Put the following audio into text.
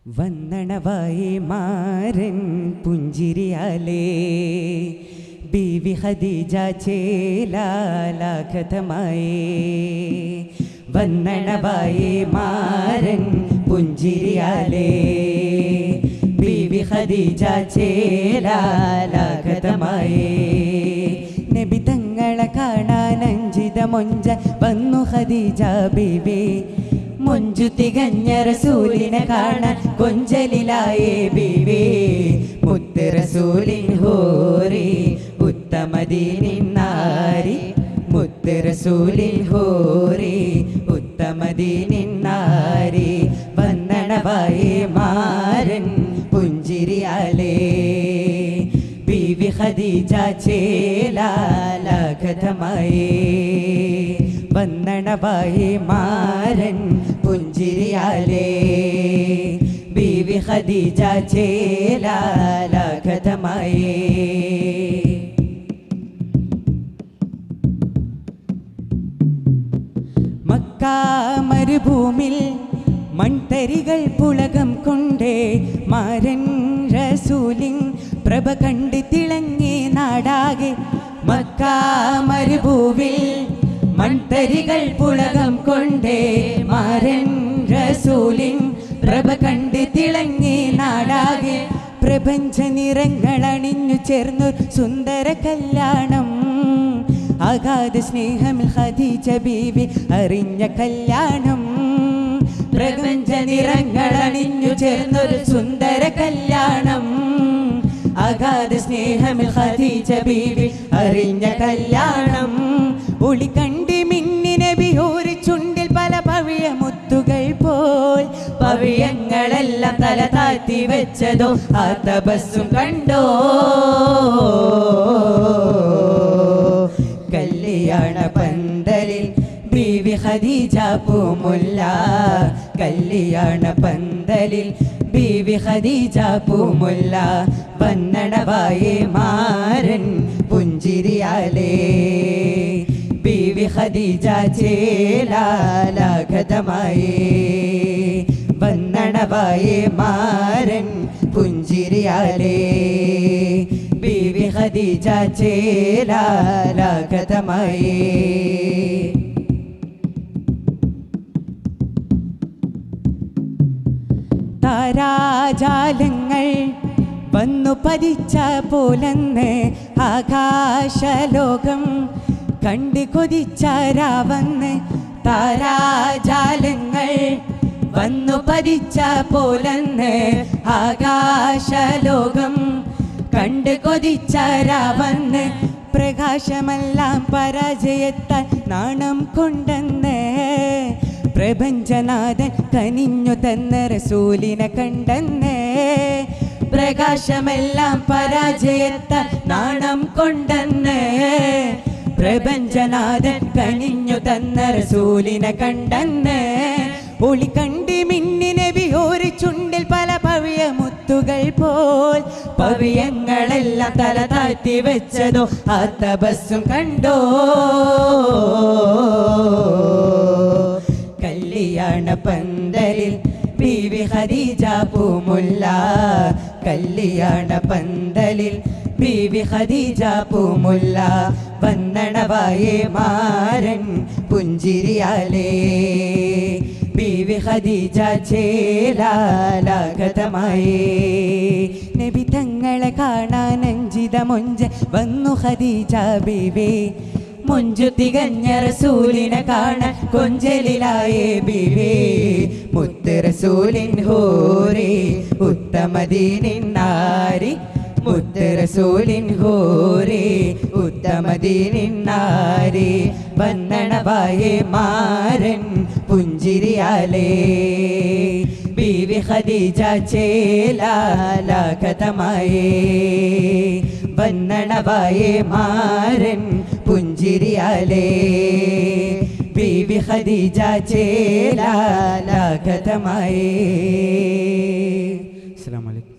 വന്നണവായി മാരൻ പുഞ്ചിരിയാലേ ബീവി ഖദീജ ചേലാലാഖതമായി. വന്നണവായി മാരൻ പുഞ്ചിരിയാലേ ബീവി ഖദീജ ചേലാലാഖതമായി. നബി തങ്ങളെ കാണാൻ അഞ്ചിത മൊഞ്ച വന്നു ഖദീജ ബീവി. മൊഞ്ചു തികഞ്ഞ റസൂലിനെ കാണാൻ കൊഞ്ചലിലായേ ബീവി. മുത്ത് റസൂലിൻ ഹോറി ഉത്തമദീനിൻ നാരി. മുത്ത് റസൂലിൻ ഹോറി ഉത്തമദീനിൻ നാരി. വന്നണവായി മാരൻ പുഞ്ചിരിയാലേ ബീവി ഖദീജ ചേലാലാഖതമായി. വന്നണവായി മാരൻ പുഞ്ചിരിയാലേ ബീവി ഖദീജ ചേലാലാഖതമായി. മക്ക മരുഭൂമിൽ മൺതരികൾ പുളകം കൊണ്ടേ മാരൻ റസൂലിൻ പ്രഭ കണ്ട് തിളങ്ങി നാടാകെ. മക്ക മരുഭൂമിൽ മൺതരികൾ പുളകം കൊണ്ടേ മാരൻ റസൂലിൻ പ്രഭ കണ്ട് തിളങ്ങി നാടാകെ. പ്രപഞ്ച നിറങ്ങളണിഞ്ഞു ചേർന്നു സുന്ദര കല്യാണം. അഗാധ സ്നേഹമിൽ ഖദീജ ബീവി അറിഞ്ഞ കല്യാണം. പ്രപഞ്ച നിറങ്ങളണിഞ്ഞു ചേർന്നൊരു സുന്ദര കല്യാണം. അഗാധ സ്നേഹമിൽ ഖദീജ ബീവി അറിഞ്ഞ കല്യാണം. ഒളി കണ്ടി മിന്നി നബി ഒരു ചുണ്ടിൽ പല പവിഴ മുത്തുകൾ പോൽ. പവിഴങ്ങളെല്ലാം തല താഴ്ത്തി വെച്ചതോ ആ തപസ്സും കണ്ടോ. കല്യാണ പന്തലിൽ ബീവി ഖദീജ പൂമുല്ല. കല്യാണ പന്തലിൽ ബീവി ഖദീജ പൂമുല്ല. വന്നണവായി മാരൻ പുഞ്ചിരിയാലേ ബീവി ഖദീജ ചേലാലാഖതമായി. വന്നണവായി മാരൻ പുഞ്ചിരിയാലേ ബീവി ഖദീജ ചേലാലാഖതമായി. താരാജാലങ്ങൾ വന്നു പതിച്ച പോലെന്ന് ആകാശലോകം കണ്ട് കൊതിച്ചാരാവന്ന്. താരാജാലങ്ങൾ വന്നു പതിച്ച പോലെന്ന് ആകാശലോകം കണ്ട് കൊതിച്ചാരാവന്ന്. പ്രകാശമെല്ലാം പരാജയത്താൽ നാണം കൊണ്ടെന്ന് പ്രപഞ്ചനാഥൻ കനിഞ്ഞു തന്ന റസൂലിനെ കണ്ടെന്ന്. പ്രകാശമെല്ലാം പരാജയത്താൽ നാണം കൊണ്ടെന്ന് പ്രപഞ്ചനാഥൻ കനിഞ്ഞു തന്ന റസൂലിനെ കണ്ടെന്ന്. ഒളി കണ്ടി മിന്നി നബി ഒരു ചുണ്ടിൽ പല പവിഴ മുത്തുകൾ പോൽ. പവിഴങ്ങളെല്ലാം തല താഴ്ത്തി വെച്ചതോ ആ തപസ്സും കണ്ടോ. കല്യാണ പന്തലിൽ ബീവി ഖദീജ പൂമുല്ല. കല്യാണ പന്തലിൽ ബീവി ഖദീജ പൂമുല്ല. വന്നണവായി മാരൻ പുഞ്ചിരിയാലേ ബീവി ഖദീജ ചേലാലാഖതമായി. നബി തങ്ങളെ കാണാൻ അഞ്ചിത മൊഞ്ച വന്നു ഖദീജ ബീവി. മൊഞ്ചു തികഞ്ഞ റസൂലിനെ കാണാൻ കൊഞ്ചലിലായേ ബീവി. മുത്ത് റസൂലിൻ ഹോറി ഉത്തമദീനിൻ നാരി. മുത്ത് റസൂലിൻ ഹോറി ഉത്തമദീനിൻ നാരി. വന്നണവായി മാരൻ പുഞ്ചിരിയാലേ ബീവി ഖദീജ ചേലാലാഖതമായി. വന്നണവായി മാരൻ പുഞ്ചിരിയാലേ ബീവി ഖദീജ ചേലാലാഖതമായി. അസ്സലാമു അലൈക്കും.